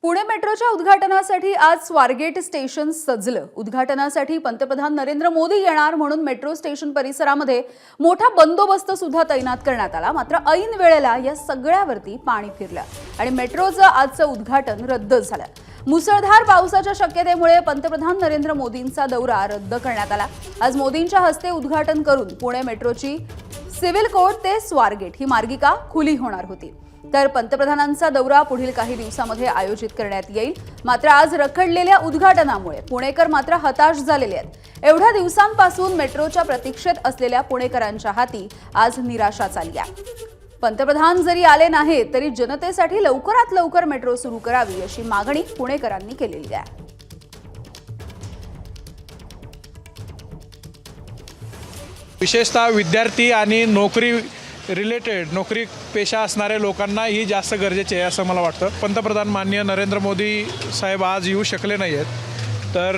पुणे मेट्रोच्या उद्घाटनासाठी आज स्वारगेट स्टेशन सजलं। उद्घाटनासाठी पंतप्रधान नरेंद्र मोदी येणार म्हणून मेट्रो स्टेशन परिसरामध्ये मोठा बंदोबस्त सुद्धा तैनात करण्यात आला। मात्र ऐन वेळेला या सगळ्यावरती पाणी फिरलं आणि मेट्रोचं आजचं उद्घाटन रद्द झालं। मुसळधार पावसाच्या शक्यतेमुळे पंतप्रधान नरेंद्र मोदींचा दौरा रद्द करण्यात आला। आज मोदींच्या हस्ते उद्घाटन करून पुणे मेट्रोची सिव्हिल कोर्ट ते स्वारगेट ही मार्गिका खुली होणार होती। तर पंतप्रधानांचा दौरा पुढील काही दिवसांमध्ये आयोजित करण्यात येईल। मात्र आज रखडलेल्या उद्घाटनामुळे पुणेकर मात्र हताश झालेले आहेत। एवढ्या दिवसांपासून मेट्रोच्या प्रतीक्षेत असलेल्या पुणेकरांच्या हाती आज निराशाच आली आहे। पंतप्रधान जरी आले नाही तरी जनतेसाठी लवकरात लवकर मेट्रो सुरू करावी अशी मागणी पुणेकरांनी केलेली आहे। विशेषतः विद्यार्थी आणि नोकरी पेशा असणाऱ्या लोकांना ही जास्त गरजेचे आहे असं मला वाटतं। पंतप्रधान माननीय नरेंद्र मोदी साहेब आज येऊ शकले नाही आहेत, तर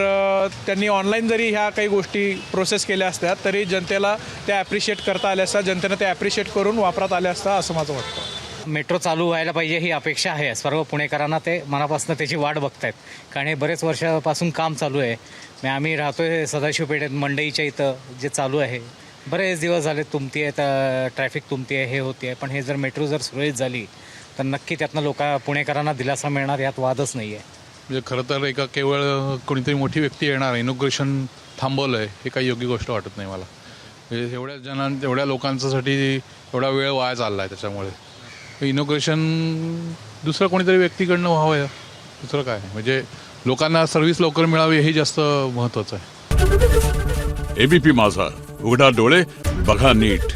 त्यांनी ऑनलाईन जरी ह्या काही गोष्टी प्रोसेस केल्या असत्या तरी जनतेला त्या ॲप्रिशिएट करता आल्या असतात, जनतेनं ते ॲप्रिशिएट करून वापरात आल्या असतात असं माझं वाटतं। मेट्रो चालू व्हायला पाहिजे ही अपेक्षा आहे। सर्व पुणेकरांना ते मनापासून त्याची वाट बघतायत, कारण हे बरेच वर्षापासून काम चालू आहे। आम्ही राहतोय सदाशिव पेठेत मंडईच्या इथं जे चालू आहे बरेच दिवस झाले, तुमती आहे ट्रॅफिक तुमती आहे हे होती आहे, पण हे जर मेट्रो जर सुरळीत झाली तर नक्की त्यातनं पुणेकरांना दिलासा मिळणार, यात वादच नाही आहे। म्हणजे खरं तर एका केवळ कोणीतरी मोठी व्यक्ती येणार इनॉग्रेशन थांबवलं आहे हे काही योग्य गोष्ट वाटत नाही मला। म्हणजे एवढ्या लोकांसाठी एवढा वेळ वाया चालला आहे, त्याच्यामुळे इनॉग्रेशन दुसरं कोणीतरी व्यक्तीकडनं व्हावं, दुसरं काय म्हणजे लोकांना सर्व्हिस लवकर मिळावी हे जास्त महत्त्वाचं आहे। एबीपी माझा, उघडा डोळे बघा नीट।